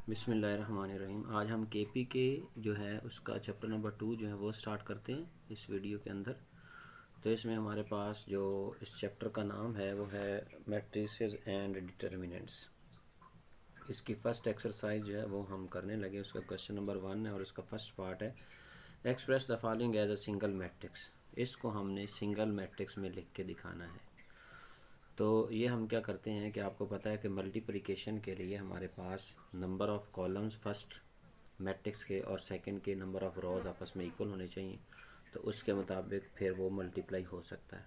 बिस्मिल्लाहिर्रहमानिर्रहीम। आज हम केपी के जो है उसका चैप्टर नंबर 2 जो है वो स्टार्ट करते हैं इस वीडियो के अंदर। तो इसमें हमारे पास जो इस चैप्टर का नाम है वो है मैट्रिसेस एंड डिटर्मिनेंट्स। इसकी फ़र्स्ट एक्सरसाइज जो है वो हम करने लगे। उसका क्वेश्चन नंबर 1 है और इसका फर्स्ट पार्ट है express the following as a single matrix. इसको हमने सिंगल मैट्रिक्स में लिख के दिखाना है। तो ये हम क्या करते हैं कि आपको पता है कि मल्टीप्लिकेशन के लिए हमारे पास number of columns first matrix के और सेकंड के नंबर ऑफ़ रोज़ आपस में इक्वल होने चाहिए, तो उसके मुताबिक फिर वो मल्टीप्लाई हो सकता है।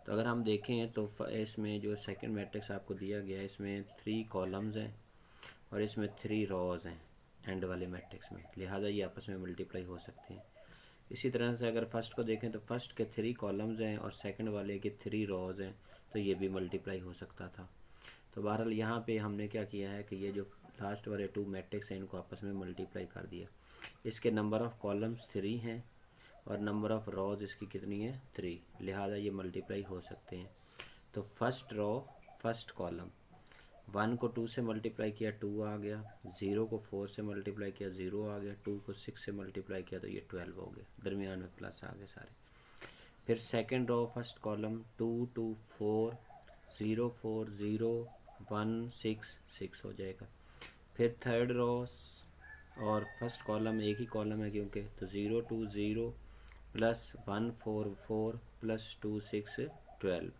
तो अगर हम देखें तो इसमें जो सेकंड मैट्रिक्स आपको दिया गया है इसमें 3 कॉलम्स हैं और इसमें 3 रोज़ हैं एंड वाले मैट्रिक्स में, लिहाजा ये आपस में मल्टीप्लाई हो सकते हैं। इसी तरह से अगर फर्स्ट को देखें तो फर्स्ट के 3 कॉलम्स हैं और सेकंड वाले के 3 रोज़ हैं, तो ये भी मल्टीप्लाई हो सकता था। तो बहरहाल यहाँ पे हमने क्या किया है कि ये जो लास्ट वाले 2 मैट्रिक्स हैं इनको आपस में मल्टीप्लाई कर दिया। इसके नंबर ऑफ़ कॉलम्स 3 हैं और नंबर ऑफ़ रोज़ इसकी कितनी है 3, लिहाजा ये मल्टीप्लाई हो सकते हैं। तो फर्स्ट रो फर्स्ट कॉलम 1 को 2 से मल्टीप्लाई किया 2 आ गया, 0 को 4 से मल्टीप्लाई किया 0 आ गया, 2 को 6 से मल्टीप्लाई किया तो ये 12 हो गया, दरमियान में प्लस आ गए सारे। फिर सेकंड रो फर्स्ट कॉलम 2 2 4 0 4 0 1 6 6 हो जाएगा। फिर थर्ड रो और फर्स्ट कॉलम एक ही कॉलम है क्योंकि, तो 0 2 0 प्लस 1 4 4 प्लस 2 6 12।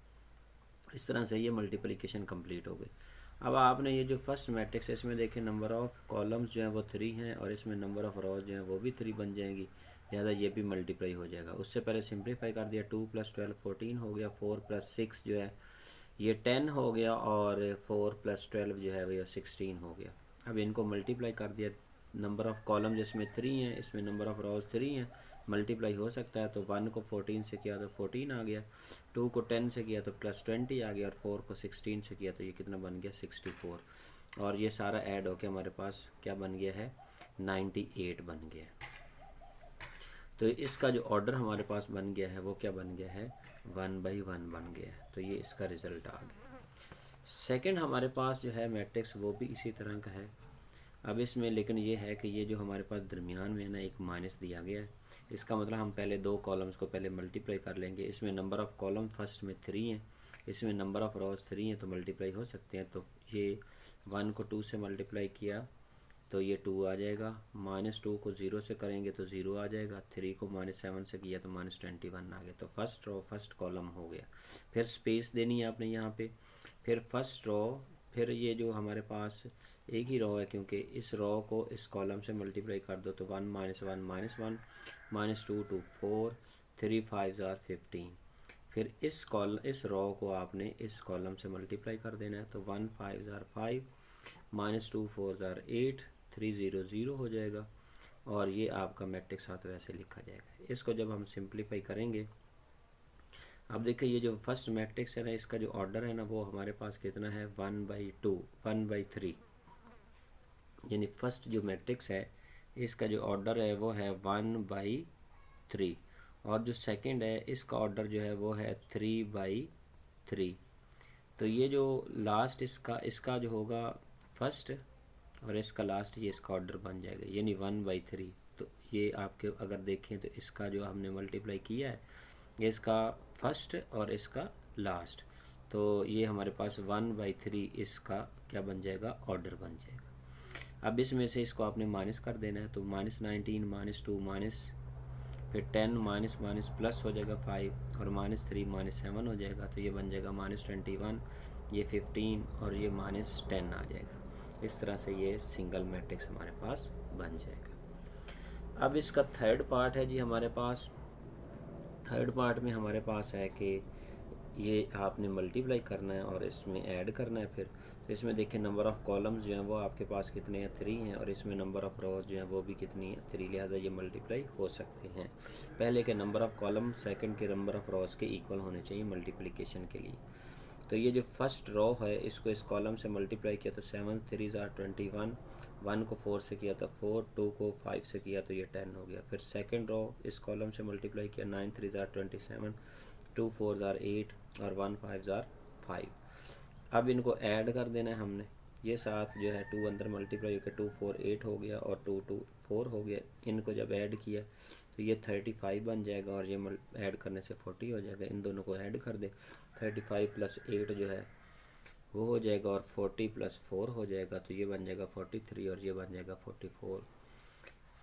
इस तरह से ये मल्टीप्लिकेशन कंप्लीट हो गई। अब आपने ये जो फर्स्ट मैट्रिक्स है इसमें देखें नंबर ऑफ़ कॉलम्स जो हैं वो 3 हैं और इसमें नंबर ऑफ़ रोज जो हैं वो भी 3 बन जाएंगी, लिहाजा ये भी मल्टीप्लाई हो जाएगा। उससे पहले सिंप्लीफाई कर दिया, 2 + 12 14 हो गया, 4 + 6 जो है ये 10 हो गया और 4 + 12 जो है वो 16 हो गया। अब इनको मल्टीप्लाई कर दिया, नंबर ऑफ़ कॉलम जिसमें 3 हैं इसमें नंबर ऑफ़ रोज 3 हैं, मल्टीप्लाई हो सकता है। तो 1 को 14 से किया तो 14 आ गया, 2 को 10 से किया तो +20 आ गया और 4 को 16 से किया तो ये कितना बन गया 64। और ये सारा ऐड होकर हमारे पास क्या बन गया है 98 बन गया। तो इसका जो ऑर्डर हमारे पास बन गया है वो क्या बन गया है 1/1 बन गया है। तो ये इसका रिज़ल्ट आ गया। सेकंड हमारे पास जो है मैट्रिक्स वो भी इसी तरह का है। अब इसमें लेकिन ये है कि ये जो हमारे पास दरमियान में है ना एक माइनस दिया गया है, इसका मतलब हम पहले 2 कॉलम्स को पहले मल्टीप्लाई कर लेंगे। इसमें नंबर ऑफ़ कॉलम फर्स्ट में 3 हैं, इसमें नंबर ऑफ़ रोज 3 हैं, तो मल्टीप्लाई हो सकते हैं। तो ये 1 को 2 से मल्टीप्लाई किया तो ये 2 आ जाएगा, -2 को 0 से करेंगे तो 0 आ जाएगा, 3 को -7 से किया तो -21 आ गया। तो फर्स्ट रो फर्स्ट कॉलम हो गया। फिर स्पेस देनी है आपने यहाँ पे, फिर फर्स्ट रो, फिर ये जो हमारे पास एक ही रो है क्योंकि इस रो को इस कॉलम से मल्टीप्लाई कर दो तो 1 -1 -1 -2 2 4 3 5 15। फिर इस रो को आपने इस कॉलम से मल्टीप्लाई कर देना है तो 1 5 5 -2 4 8 3 0 0 हो जाएगा और ये आपका मैट्रिक्स साथ वैसे लिखा जाएगा। इसको जब हम सिंप्लीफाई करेंगे, अब देखिए ये जो फर्स्ट मैट्रिक्स है ना इसका जो ऑर्डर है ना वो हमारे पास कितना है 1/2 1/3, यानी फर्स्ट जो मैट्रिक्स है इसका जो ऑर्डर है वो है 1/3 और जो सेकंड है इसका ऑर्डर जो है वो है 3/3। तो ये जो लास्ट इसका जो होगा फर्स्ट और इसका लास्ट ये इसका ऑर्डर बन जाएगा यानी 1/3। तो ये आपके अगर देखें तो इसका जो हमने मल्टीप्लाई किया है ये इसका फर्स्ट और इसका लास्ट, तो ये हमारे पास 1/3 इसका क्या बन जाएगा ऑर्डर बन जाएगा। अब इसमें से इसको आपने माइनस कर देना है तो -19 -2 माइनस फिर 10 माइनस माइनस प्लस हो जाएगा 5 और -3 -7 हो जाएगा तो ये बन जाएगा -21, ये 15 और ये -10 आ जाएगा। इस तरह से ये सिंगल मैट्रिक्स हमारे पास बन जाएगा। अब इसका थर्ड पार्ट है जी हमारे पास। थर्ड पार्ट में हमारे पास है कि ये आपने मल्टीप्लाई करना है और इसमें ऐड करना है। फिर तो इसमें देखिए नंबर ऑफ़ कॉलम्स जो हैं वो आपके पास कितने हैं 3 हैं और इसमें नंबर ऑफ़ रोज जो हैं वो भी कितनी है 3, लिहाजा ये मल्टीप्लाई हो सकते हैं। पहले के नंबर ऑफ़ कॉलम सेकंड के नंबर ऑफ़ रोज के इक्वल होने चाहिए मल्टीप्लिकेशन के लिए। तो ये जो फर्स्ट रो है इसको इस कॉलम से मल्टीप्लाई किया तो 7 3 21, 1 को 4 से किया तो 4, 2 को 5 से किया तो ये 10 हो गया। फिर सेकंड रो इस कॉलम से मल्टीप्लाई किया 9 3 27, 2 4 8 और 1 5 5। अब इनको ऐड कर देना है हमने, ये 7 जो है 2 अंदर मल्टीप्लाई होकर 2 4 8 हो गया और 2 2 4 हो गया। इनको जब ऐड किया तो ये 35 बन जाएगा और ये ऐड करने से 40 हो जाएगा। इन दोनों को ऐड कर दे, 35 + 8 जो है वो हो जाएगा और 40 + 4 हो जाएगा, तो ये बन जाएगा 43 और ये बन जाएगा 44।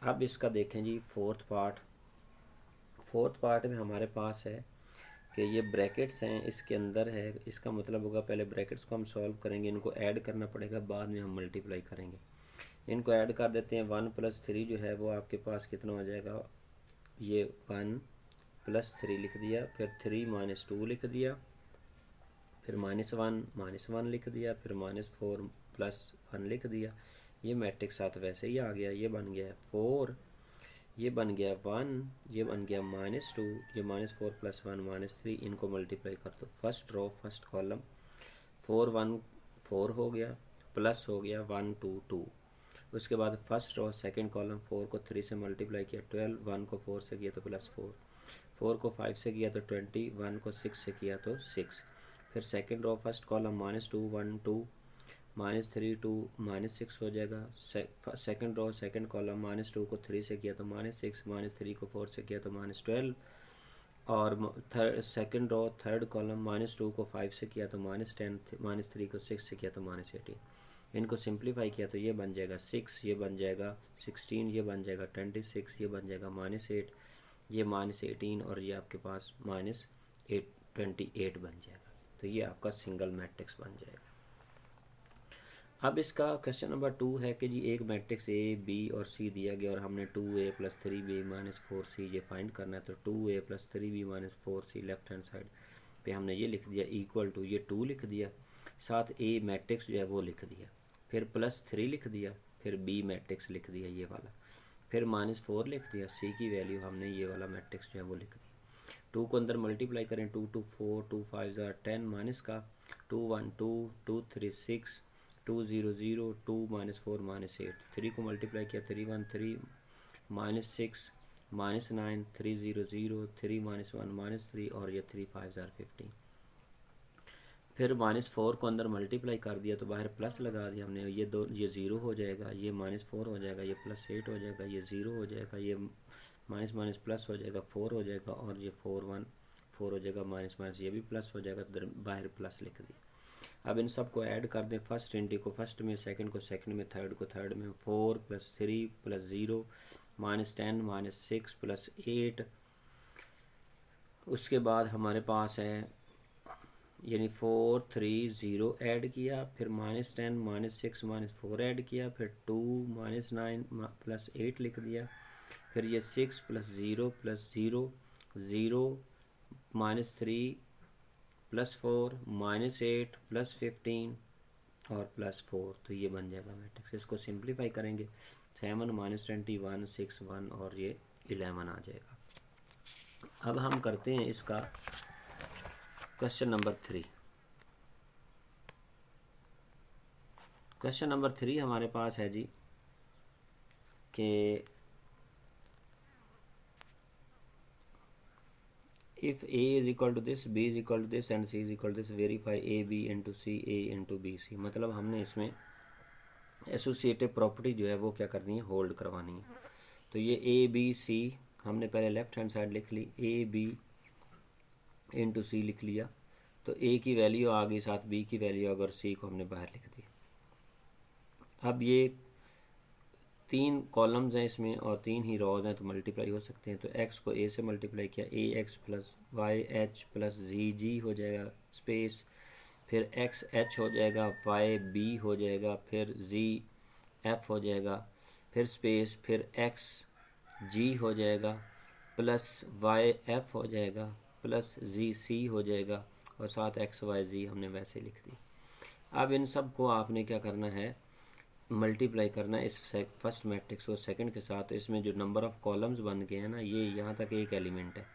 अब इसका देखें जी फोर्थ पार्ट में हमारे पास है कि ये ब्रैकेट्स हैं, इसके अंदर है, इसका मतलब होगा पहले ब्रैकेट्स को हम सॉल्व करेंगे, इनको ऐड करना पड़ेगा, बाद में हम मल्टीप्लाई करेंगे। इनको ऐड कर देते हैं। 1 + 3 जो है वो आपके पास कितना हो जाएगा, ये 1 + 3 लिख दिया, फिर 3 - 2 लिख दिया, फिर -1 लिख दिया, फिर -4 + 1 लिख दिया। ये मैट्रिक्स साथ वैसे ही आ गया। ये बन गया 4, ये बन गया 1, ये बन गया -2, ये -4 + 1 -3। इनको मल्टीप्लाई कर दो। फर्स्ट रो फर्स्ट कॉलम 4 1 4 हो गया, प्लस हो गया 1 2 2। उसके बाद फर्स्ट रो सेकंड कॉलम 4 को 3 से मल्टीप्लाई किया 12, 1 को 4 से किया तो +4, 4 को 5 से किया तो 20, 1 को 6 से किया तो 6। फिर सेकंड रो फर्स्ट कॉलम -2 1 2, -3 2, -6 हो जाएगा। सेकंड रो सेकंड कॉलम -2 को 3 से किया तो -6, -3 को 4 से किया तो -12, और सेकंड रो थर्ड कॉलम -2 को 5 से किया तो -10, -3 को 6 से किया तो -18। इनको सिंप्लीफाई किया तो ये बन जाएगा 6, ये बन जाएगा 16, ये बन जाएगा 26, ये बन जाएगा -8, ये -18 और ये आपके पास -28 बन जाएगा। तो ये आपका सिंगल मैट्रिक्स बन जाएगा। अब इसका क्वेश्चन नंबर 2 है कि जी एक मैट्रिक्स A, B और C दिया गया और हमने 2A + 3B - 4C ये फाइंड करना है। तो 2A + 3B - 4C left hand side पे हमने ये लिख दिया, इक्वल टू ये 2 लिख दिया, साथ A मैट्रिक्स जो है वो लिख दिया, फिर +3 लिख दिया, फिर B मैट्रिक्स लिख दिया ये वाला, फिर -4 लिख दिया, C की वैल्यू हमने ये वाला मैट्रिक्स जो है वो लिख दिया। 2 को अंदर मल्टीप्लाई करें, 2 2 4, 2 5 10, माइनस का 2 1 2, 2 3 6, 2 0 0, 2 -4 -8, 3 को मल्टीप्लाई किया 3 1 3, -6 -9, 3 0 0, 3 -1 -3 और ये 3 5 15। फिर -4 को अंदर मल्टीप्लाई कर दिया तो बाहर प्लस लगा दिया हमने, ये 0 हो जाएगा, ये -4 हो जाएगा, ये +8 हो जाएगा, ये 0 हो जाएगा, ये माइनस प्लस हो जाएगा, 4 हो जाएगा और ये 4 1 4 हो जाएगा, माइनस ये भी प्लस हो जाएगा, तो बाहर प्लस लिख दिया। अब इन सब को ऐड कर दें, फर्स्ट इंटी को फर्स्ट में, सेकंड को सेकंड में, थर्ड को थर्ड में। 4 + 3 + 0 -10 -6 + 8। उसके बाद हमारे पास है यानी 4 3 0 ऐड किया, फिर -10 -6 -4 ऐड किया, फिर 2 -9 + 8 लिख दिया, फिर ये 6 + 0 + 0 0 -3 +4 -8 +15 और +4। तो ये बन जाएगा मैट्रिक्स। इसको सिंप्लीफाई करेंगे, 7 -21 6 1 और ये 11 आ जाएगा। अब हम करते हैं इसका क्वेश्चन नंबर 3। क्वेश्चन नंबर 3 हमारे पास है जी कि if A is equal to this, B is equal to this and C is equal to this, verify AB into C, A into BC। मतलब हमने इसमें एसोसिएटिव प्रॉपर्टी जो है वो क्या करनी है, होल्ड करवानी है। तो ये ABC हमने पहले लेफ्ट हैंड साइड लिख ली, AB into C लिख लिया, तो A की वैल्यू आ गई, साथ B की वैल्यू, अगर C को हमने बाहर लिख दी। अब ये 3 कॉलम्स हैं इसमें और 3 ही रॉज हैं, तो मल्टीप्लाई हो सकते हैं। तो x को a से मल्टीप्लाई किया, ax + yh + zg हो जाएगा, स्पेस, फिर xh हो जाएगा, yb हो जाएगा, फिर zf हो जाएगा, फिर स्पेस, फिर xg हो जाएगा, प्लस yf हो जाएगा, प्लस zc हो जाएगा, और साथ xyz हमने वैसे लिख दी। अब इन सब को आपने क्या करना है, मल्टीप्लाई करना है इस फर्स्ट मैट्रिक्स को सेकंड के साथ। तो इसमें जो नंबर ऑफ़ कॉलम्स बन गए हैं ना, ये यहाँ तक एक एलिमेंट है,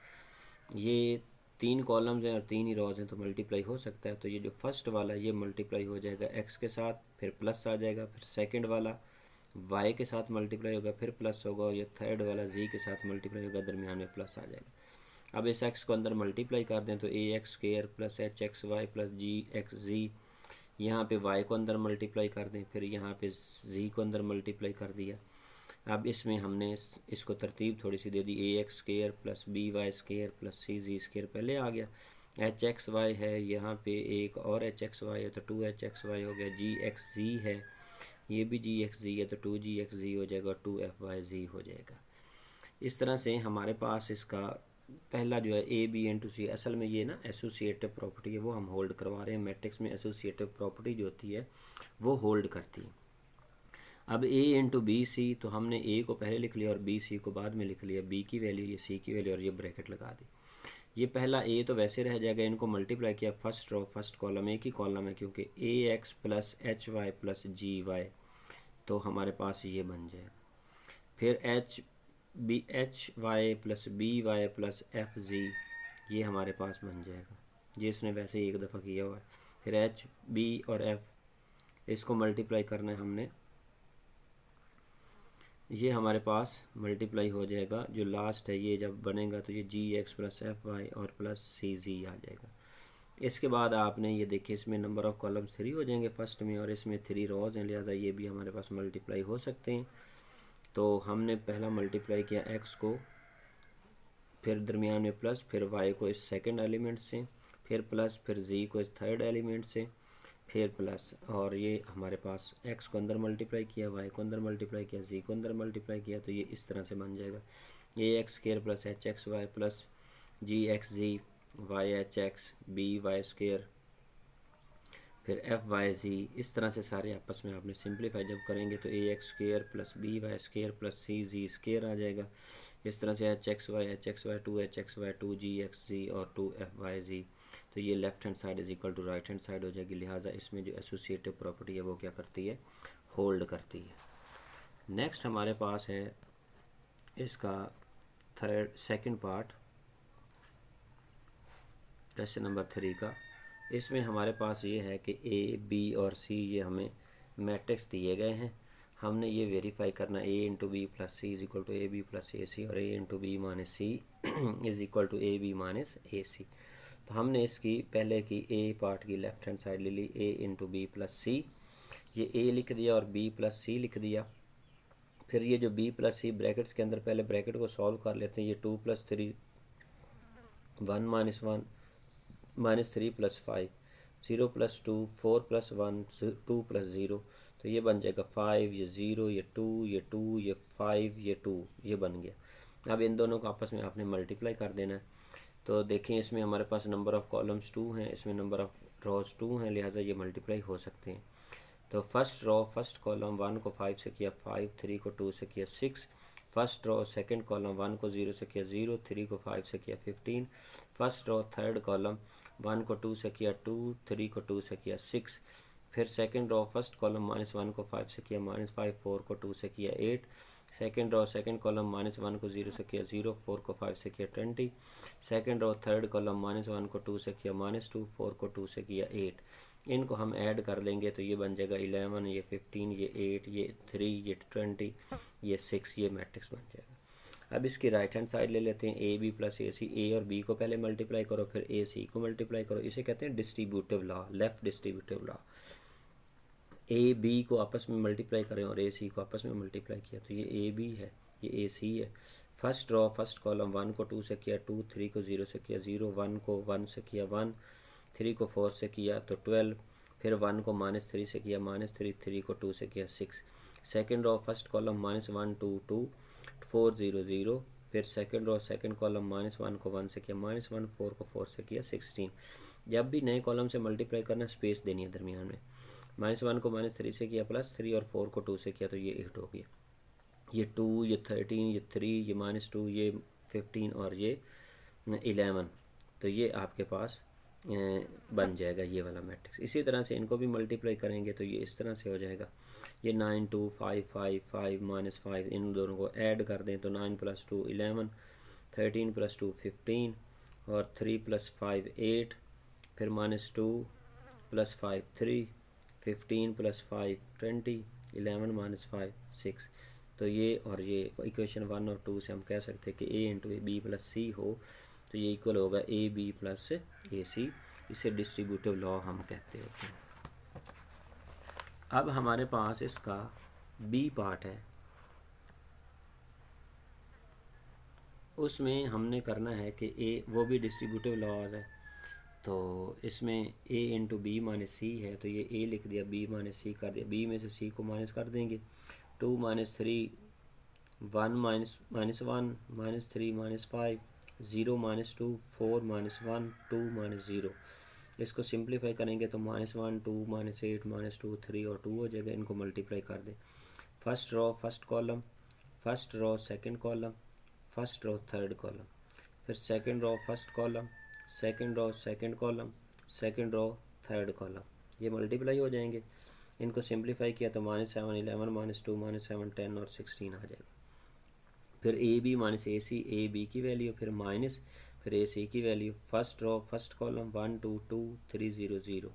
ये 3 कॉलम्स हैं और 3 ही रॉज हैं, तो मल्टीप्लाई हो सकता है। तो ये जो फर्स्ट वाला ये मल्टीप्लाई हो जाएगा x के साथ, फिर प्लस आ जाएगा, फिर सेकंड वाला y के साथ मल्टीप्लाई होगा, फिर प्लस होगा, और ये थर्ड वाला z के साथ मल्टीप्लाई होगा, दरमियान में प्लस आ जाएगा। अब इस x को अंदर मल्टीप्लाई कर दें तो ax² + hxy + gxz यहाँ पे y को अंदर मल्टीप्लाई कर दें, फिर यहाँ पे z को अंदर मल्टीप्लाई कर दिया। अब इसमें हमने इसको तरतीब थोड़ी सी दे दी, ax² plus by² plus cz² पहले आ गया। hxy है, यहाँ पे एक और hxy है तो 2hxy हो गया। gxz है, ये भी gxz है तो 2gxz हो जाएगा, 2fyz हो जाएगा। इस तरह से हमारे पास इसका पहला जो है ए बी इंटू सी, असल में ये ना एसोसिएटिव प्रॉपर्टी है, वो हम होल्ड करवा रहे हैं। मैट्रिक्स में एसोसिएटिव प्रॉपर्टी जो होती है वो होल्ड करती है। अब ए इंटू बी सी, तो हमने ए को पहले लिख लिया और बी सी को बाद में लिख लिया, बी की वैल्यू ये सी की वैल्यू और ये ब्रैकेट लगा दी। ये पहला ए तो वैसे रह जाएगा, इनको मल्टीप्लाई किया, फर्स्ट रो फर्स्ट कॉलम एक ही कॉलम है क्योंकि A X plus H Y plus G Y, तो हमारे पास ये बन जाएगा। फिर H Y plus B Y plus F G, ये हमारे पास बन जाएगा, ये इसने वैसे ही एक दफ़ा किया हुआ है। फिर एच बी और एफ, इसको मल्टीप्लाई करना है हमने, ये हमारे पास मल्टीप्लाई हो जाएगा। जो लास्ट है ये जब बनेगा तो ये जी एक्स प्लस एफ वाई और प्लस सी जी आ जाएगा। इसके बाद आपने ये देखिए, इसमें नंबर ऑफ़ कॉलम्स 3 हो जाएंगे फर्स्ट में, और इसमें 3 रोज हैं, लिहाजा ये भी हमारे पास मल्टीप्लाई हो सकते हैं। तो हमने पहला मल्टीप्लाई किया एक्स को, फिर दरमियान में प्लस, फिर वाई को इस सेकंड एलिमेंट से, फिर प्लस, फिर जी को इस थर्ड एलिमेंट से, फिर प्लस, और ये हमारे पास एक्स को अंदर मल्टीप्लाई किया, वाई को अंदर मल्टीप्लाई किया, जी को अंदर मल्टीप्लाई किया, तो ये इस तरह से बन जाएगा। ax² plus hxy plus gxz Y H X B Y square, फिर fyz, इस तरह से सारे आपस में आपने सिंप्लीफाई जब करेंगे तो ax² plus by² plus cz² आ जाएगा। इस तरह से hxy 2hxy 2gxz और 2fyz, तो ये left hand side is equal to right hand side हो जाएगी। लिहाजा इसमें जो एसोसिएटिव प्रॉपर्टी है वो क्या करती है, होल्ड करती है। नेक्स्ट हमारे पास है इसका सेकंड पार्ट, क्वेश्चन नंबर 3 का। इसमें हमारे पास ये है कि ए बी और सी ये हमें मैट्रिक्स दिए गए हैं, हमने ये वेरीफाई करना A into B plus C is equal to A B plus A C, और A into B minus C is equal to A B minus A C. तो हमने इसकी पहले की ए पार्ट की लेफ्ट हैंड साइड ले ली, A into B plus C, ये ए लिख दिया और बी प्लस सी लिख दिया। फिर ये जो बी प्लस सी ब्रैकेट्स के अंदर, पहले ब्रैकेट को सॉल्व कर लेते हैं। ये 2 plus 3 1 minus 1 minus 3 plus 5 0 plus 2 4 plus 1 2 plus 0, तो ये बन जाएगा 5, ये 0, ये 2, ये 2, ये 5, ये 2, ये बन गया। अब इन दोनों को आपस में आपने मल्टीप्लाई कर देना है। तो देखें इसमें हमारे पास नंबर ऑफ़ कॉलम्स 2 हैं, इसमें नंबर ऑफ़ रोज 2 हैं, लिहाजा ये मल्टीप्लाई हो सकते हैं। तो फर्स्ट रो फर्स्ट कॉलम 1 को 5 से किया 5, 3 को 2 से किया 6, फर्स्ट रो सेकंड कॉलम 1 को 0 से किया 0, 3 को 5 से किया 15, फर्स्ट रो थर्ड कॉलम 1 को 2 से किया 2, 3 को 2 से किया 6, फिर सेकंड रो फर्स्ट कॉलम -1 को 5 से किया -5, 4 को 2 से किया 8, सेकंड रो सेकंड कॉलम -1 को 0 से किया 0, 4 को 5 से किया 20, सेकंड रो थर्ड कॉलम -1 को 2 से किया -2, 4 को 2 से किया 8। इनको हम ऐड कर लेंगे तो ये बन जाएगा 11, ये 15, ये 8, ये 3, ये 20, ये 6, ये मैट्रिक्स बन जाएगा। अब इसकी राइट हैंड साइड ले लेते हैं, ए बी प्लस ए सी, ए और बी को पहले मल्टीप्लाई करो, फिर ए सी को मल्टीप्लाई करो, इसे कहते हैं distributive law, left distributive law. A B को आपस में मल्टीप्लाई करें और ए सी को आपस में मल्टीप्लाई किया, तो ये ए बी है, ये ए सी है। फर्स्ट रो फर्स्ट कॉलम 1 को 2 से किया 2, 3 को 0 से किया 0, 1 को 1 से किया 1, 3 को 4 से किया तो 12, फिर 1 को -3 से किया -3, 3 को 2 से किया 6। सेकंड रो फर्स्ट कॉलम -1 2 2 4 0 0, फिर सेकंड रो सेकंड कॉलम -1 को 1 से किया -1, 4 को 4 से किया 16। जब भी नए कॉलम से मल्टीप्लाई करना स्पेस देनी है दरमियान में, -1 को -3 से किया +3 और 4 को 2 से किया तो ये 8 हो गया। ये 2, ये 13, ये 3, ये -2, ये 15 और ये 11, तो ये आपके पास बन जाएगा ये वाला मैट्रिक्स। इसी तरह से इनको भी मल्टीप्लाई करेंगे तो ये इस तरह से हो जाएगा। ये 9 2 5 5 5 -5, इन दोनों को ऐड कर दें तो 9 + 2 11, 13 + 2 15 और 3 + 5 8, फिर -2 + 5 3, 15 + 5 20, 11 - 5 6। तो ये और ये इक्वेशन 1 और 2 से हम कह सकते हैं कि ए इंटू ए बी प्लस सी हो तो ये इक्वल होगा ए बी प्लस ए सी। इसे डिस्ट्रीब्यूटिव लॉ हम कहते होते हैं। अब हमारे पास इसका बी पार्ट है, उसमें हमने करना है कि ए, वो भी डिस्ट्रीब्यूटिव लॉज है, तो इसमें ए इंटू बी माइनस सी है, तो ये ए लिख दिया, बी माइनस सी कर दिया, बी में से सी को माइनस कर देंगे, 2 minus 3 1 minus minus 1 minus 3 minus 5 0 minus 2 4 minus 1 2 minus 0। इसको सिंप्लीफाई करेंगे तो -1 2 -8 -2 3 और 2 हो जाएगा। इनको मल्टीप्लाई कर दें, first row first column, first row second column, first row third column, फिर second row first column, second row second column, second row third column, ये मल्टीप्लाई हो जाएंगे। इनको सिंप्लीफाई किया तो -7 11 -2 -7 10 और 16 आ जाएगा। फिर A B minus A C, A B की वैल्यू, फिर माइनस, फिर ए सी की value, first row first column 1 2 2 3 0 0,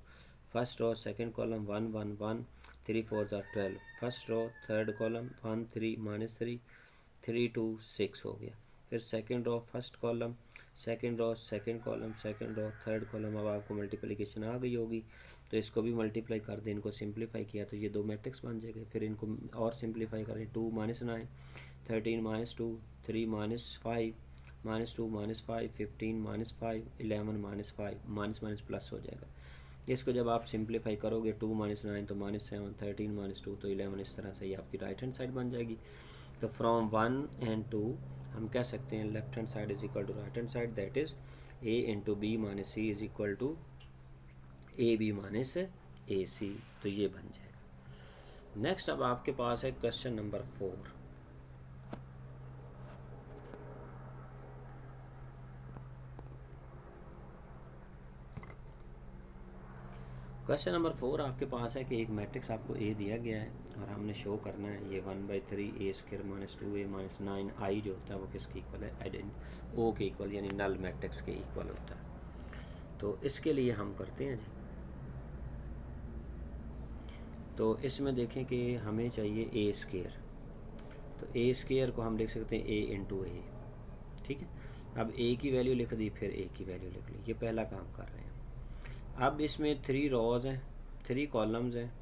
first row second column 1 1 1 3 4 12, first row third column 1 3 -3 3 2 6 हो गया। फिर second row first column, second row second column, second row third column. अब आपको multiplication आ गई होगी तो इसको भी मल्टीप्लाई कर दें, इनको सिंप्लीफाई किया तो ये दो मैट्रिक्स बन जाएंगे। फिर इनको और सिंप्लीफाई करें, 2 -9 13 -2 3 -5 -2 -5 15 -5 11 -5 माइनस प्लस हो जाएगा। इसको जब आप सिंप्लीफाई करोगे 2 -9 तो -7 13 -2 तो 11, इस तरह से ये आपकी राइट हैंड साइड बन जाएगी। तो फ्रॉम 1 एंड 2 हम कह सकते हैं left hand side is equal to right hand side, that is A into B minus C is equal to A B minus A C, तो ये बन जाएगा। नेक्स्ट अब आपके पास है क्वेश्चन नंबर 4। क्वेश्चन नंबर 4 आपके पास है कि एक मैट्रिक्स आपको ए दिया गया है और हमने शो करना है ये 1/3 ए स्क्वायर माइनस 2a माइनस 9 आई जो होता है वो किसके इक्वल है, आइडेंट ओ के इक्वल, यानी नल मैट्रिक्स के इक्वल होता है। तो इसके लिए हम करते हैं जी, तो इसमें देखें कि हमें चाहिए ए स्क्वायर, तो ए स्क्वायर को हम लिख सकते हैं ए इंटू ए, ठीक है। अब ए की वैल्यू लिख दी, फिर ए की वैल्यू लिख ली, ये पहला काम कर रहे हैं। अब इसमें 3 रोज़ हैं, 3 कॉलम्स हैं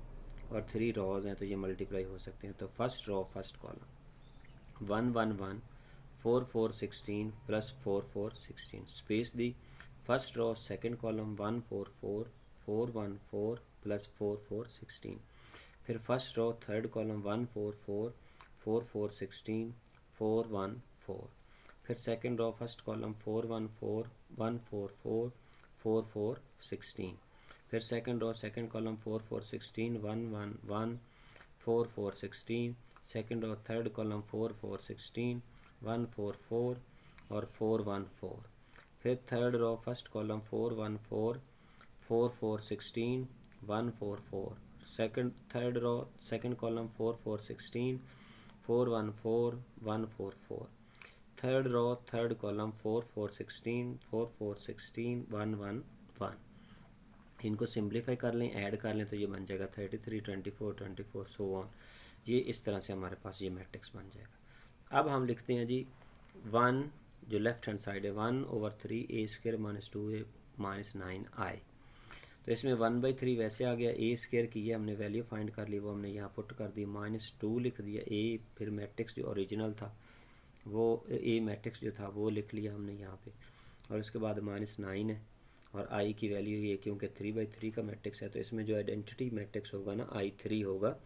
और 3 रोज़ हैं, तो ये मल्टीप्लाई हो सकते हैं। तो first row first column 1 1 1 4 4 16 plus 4 4 16 space दी, first row second column 1 4 4 4 1 4 plus 4 4 16, फिर फर्स्ट रो थर्ड कॉलम 1 4 4 4 4 16 4 1 4, फिर सेकंड रो फर्स्ट कॉलम 4 1 4 1 4 4 4 4 16, फिर second row second column 4 4 16 1 1 1 4 4 16, second row third column 4 4 16 1 4 4 और 4 1 4, फिर third row first column 4 1 4 4 4 16 1 4 4, second third row second column 4 4 16 4 1 4 1 4 4, third row third column 4 4 16 4 4 16 1 1 1। इनको simplify कर लें, add कर लें तो ये बन जाएगा 33 24 24 सो ऑन। ये इस तरह से हमारे पास ये मैट्रिक्स बन जाएगा। अब हम लिखते हैं जी 1 जो लेफ्ट हैंड साइड है 1/3 ए स्क्वायर माइनस 2a माइनस 9 आई, तो इसमें 1/3 वैसे आ गया, ए स्क्वायर की है हमने वैल्यू फाइंड कर ली, वो हमने यहाँ पुट कर दी, -2 लिख दिया ए, फिर मैट्रिक्स जो ओरिजिनल था वो ए मैट्रिक्स जो था वो लिख लिया हमने यहाँ पे, और उसके बाद -9 है और आई की वैल्यू ये, क्योंकि 3/3 का मैट्रिक्स है तो इसमें जो आइडेंटिटी मैट्रिक्स होगा ना I3 होगा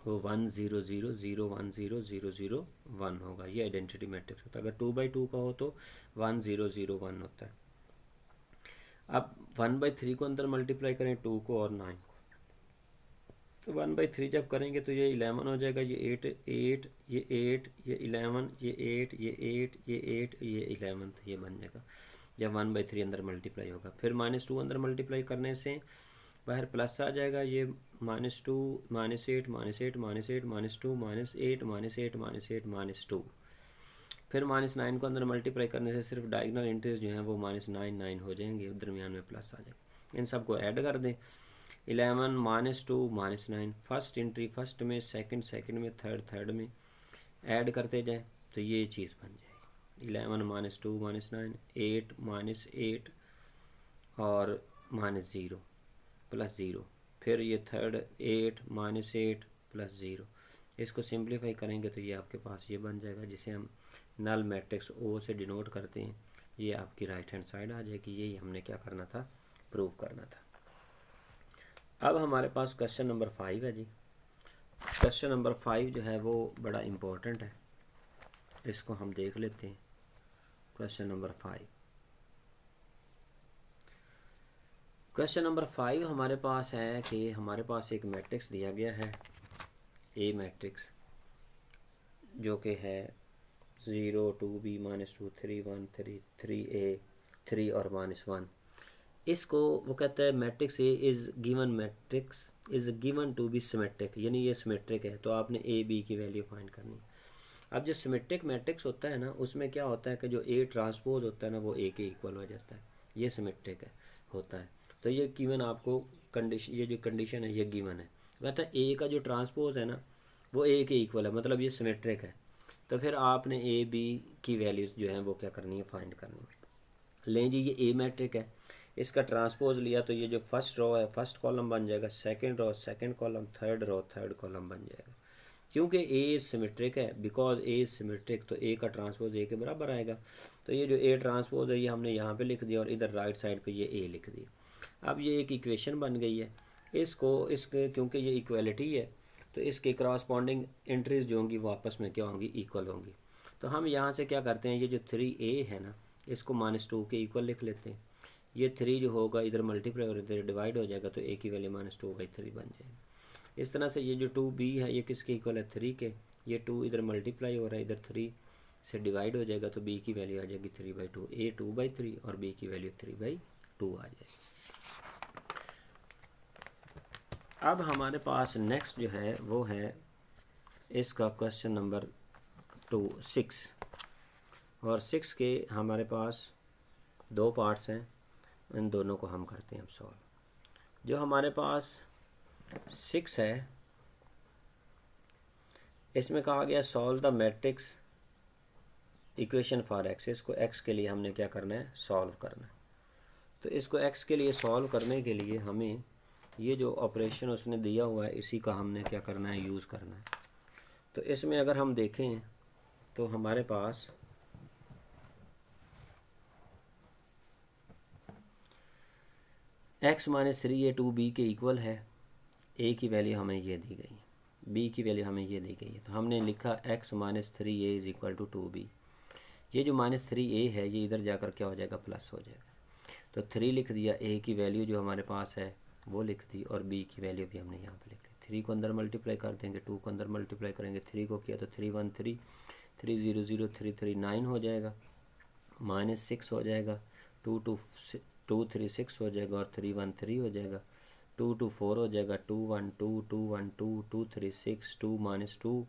वो 1 0 0 0 1 0 0 0 1 होगा, ये आइडेंटिटी मैट्रिक्स होता है। अगर 2/2 का हो तो 1 0 0 1 होता है। अब 1/3 को अंदर मल्टीप्लाई करें 2 को और 9 को, तो 1/3 जब करेंगे तो ये 11 हो जाएगा, ये 8 8 ये 8 ये 11 ये 8 ये 8 ये 8 ये 11, तो ये बन जाएगा जब 1/3 अंदर मल्टीप्लाई होगा। फिर -2 अंदर मल्टीप्लाई करने से बाहर प्लस आ जाएगा, ये -2 -8 -8 -8 -2 -8 -8 -8 -2, फिर -9 को अंदर मल्टीप्लाई करने से सिर्फ डायगोनल एंट्रीज जो हैं वो -9 9 हो जाएंगे, दरमियान में प्लस आ जाएगा। इन सबको ऐड कर दें, 11 -2 -9 फर्स्ट एंट्री फर्स्ट में, सेकंड सेकंड में, थर्ड थर्ड में, ऐड करते जाएं तो ये चीज़ बन जाएगी 11 -2 -9 8 -8 और -0 प्लस 0 फिर ये थर्ड 8 -8 + 0, इसको सिंप्लीफाई करेंगे तो ये आपके पास ये बन जाएगा, जिसे हम नल मैट्रिक्स ओ से डिनोट करते हैं। ये आपकी राइट हैंड साइड आ जाएगी। यही हमने क्या करना था, प्रूव करना था। अब हमारे पास क्वेश्चन नंबर 5 है जी। क्वेश्चन नंबर 5 जो है वो बड़ा इम्पोर्टेंट है, इसको हम देख लेते हैं। क्वेश्चन नंबर 5, क्वेश्चन नंबर 5 हमारे पास है कि हमारे पास एक मैट्रिक्स दिया गया है, ए मैट्रिक्स, जो कि है 0 2 b -2 3 1 3 3 a 3 और -1। इसको वो कहता है matrix A is given to be symmetric, यानी ये सिमेट्रिक है, तो आपने ए बी की वैल्यू फाइंड करनी है। अब जो सिमेट्रिक मैट्रिक्स होता है ना, उसमें क्या होता है कि जो ए ट्रांसपोज होता है ना, वो ए के इक्वल हो जाता है। ये सिमेट्रिक है होता है। तो ये गिवन आपको कंडीशन, ये जो कंडीशन है ये गिवन है। कहता है ए का जो ट्रांसपोज है ना वो ए के इक्वल है, मतलब ये सिमेट्रिक है। तो फिर आपने ए बी की वैल्यूज़ जो हैं वो क्या करनी है, फाइंड करनी है। लें जी, ये ए मैट्रिक है, इसका ट्रांसपोज लिया तो ये जो फर्स्ट रो है फर्स्ट कॉलम बन जाएगा, second row second column, third row third column बन जाएगा। क्योंकि ए सिमेट्रिक है, बिकॉज ए सिमेट्रिक, तो ए का ट्रांसपोज ए के बराबर आएगा। तो ये जो ए ट्रांसपोज है ये हमने यहाँ पे लिख दिया और इधर राइट साइड पे ये ए लिख दिया। अब ये एक इक्वेशन बन गई है। इसके क्योंकि ये इक्वलिटी है तो इसके क्रॉसपॉन्डिंग एंट्रीज जो होंगी वो आपस में क्या होंगी, इक्वल होंगी। तो हम यहाँ से क्या करते हैं, ये जो 3a है ना इसको -2 के इक्वल लिख लेते हैं। ये 3 जो होगा इधर मल्टीप्लाई और इधर डिवाइड हो जाएगा, तो a की वैल्यू -2/3 बन जाएगी। इस तरह से ये जो 2b है ये किसके इक्वल है, 3 के। ये 2 इधर मल्टीप्लाई हो रहा है, इधर 3 से डिवाइड हो जाएगा, तो b की वैल्यू आ जाएगी 3/2। a 2/3 और b की वैल्यू 3/2 आ जाएगी। अब हमारे पास नेक्स्ट जो है वो है इसका क्वेश्चन नंबर 6, और 6 के हमारे पास 2 पार्ट्स हैं, इन दोनों को हम करते हैं अब सॉल्व। जो हमारे पास 6 है इसमें कहा गया solve the matrix equation for x. इसको एक्स के लिए हमने क्या करना है, सॉल्व करना है। तो इसको एक्स के लिए सॉल्व करने के लिए हमें ये जो ऑपरेशन उसने दिया हुआ है इसी का हमने क्या करना है, यूज़ करना है। तो इसमें अगर हम देखें तो हमारे पास x - 3a 2b के इक्वल है। a की वैल्यू हमें ये दी गई है, b की वैल्यू हमें ये दी गई है। तो हमने लिखा x - 3a = 2b। ये जो -3a है ये इधर जाकर क्या हो जाएगा, प्लस हो जाएगा। तो 3 लिख दिया, a की वैल्यू जो हमारे पास है वो लिख दी, और b की वैल्यू भी हमने यहाँ पे लिख ली। 3 को अंदर मल्टीप्लाई कर देंगे, 2 को अंदर मल्टीप्लाई करेंगे, 3 को किया तो 3 1 3 3 0 0 3 3 9 हो जाएगा, -6 हो जाएगा, 2 2 3 6 हो जाएगा, और 3 1 3 हो जाएगा, 2 2 4 हो जाएगा, 2 1 2 2 1 2 2 3 6 2 -2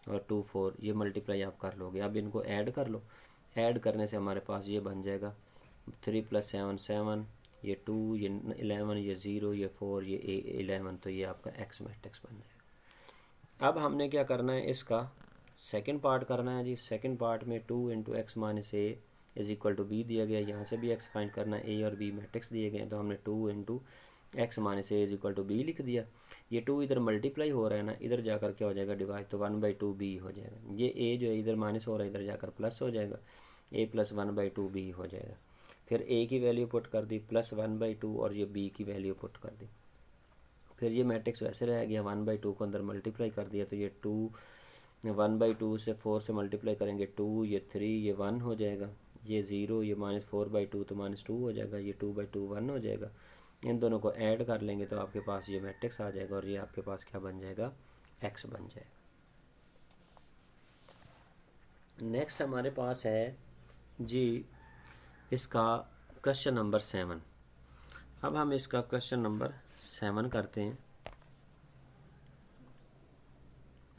और 2 4। ये मल्टीप्लाई आप कर लोगे। अब इनको ऐड कर लो, ऐड करने से हमारे पास ये बन जाएगा 3 + 7 7, ये 2, ये 11, ये 0, ये 4, ये 11। तो ये आपका एक्स मैट्रिक्स बन जाएगा। अब हमने क्या करना है, इसका सेकंड पार्ट करना है जी। सेकंड पार्ट में 2 × x - a = b दिया गया, यहाँ से भी x फाइंड करना है। a और b मैट्रिक्स दिए गए, तो हमने 2 × x - a = b लिख दिया। ये 2 इधर मल्टीप्लाई हो रहा है ना, इधर जाकर क्या हो जाएगा, डिवाइड, तो 1/2 b हो जाएगा। ये a जो है इधर माइनस हो रहा है, इधर जाकर प्लस हो जाएगा, a + 1/2 b हो जाएगा। फिर a की वैल्यू पुट कर दी +1/2, और ये b की वैल्यू पुट कर दी। फिर ये मैट्रिक्स वैसे रह गया, 1/2 को अंदर मल्टीप्लाई कर दिया, तो ये 2 1/2 से 4 से मल्टीप्लाई करेंगे, 2, ये 3, ये 1 हो जाएगा, ये 0, ये -4/2 तो -2 हो जाएगा, ये 2/2 1 हो जाएगा। इन दोनों को ऐड कर लेंगे तो आपके पास ये मैट्रिक्स आ जाएगा, और ये आपके पास क्या बन जाएगा, x बन जाएगा। नेक्स्ट हमारे पास है जी इसका क्वेश्चन नंबर 7। अब हम इसका क्वेश्चन नंबर 7 करते हैं।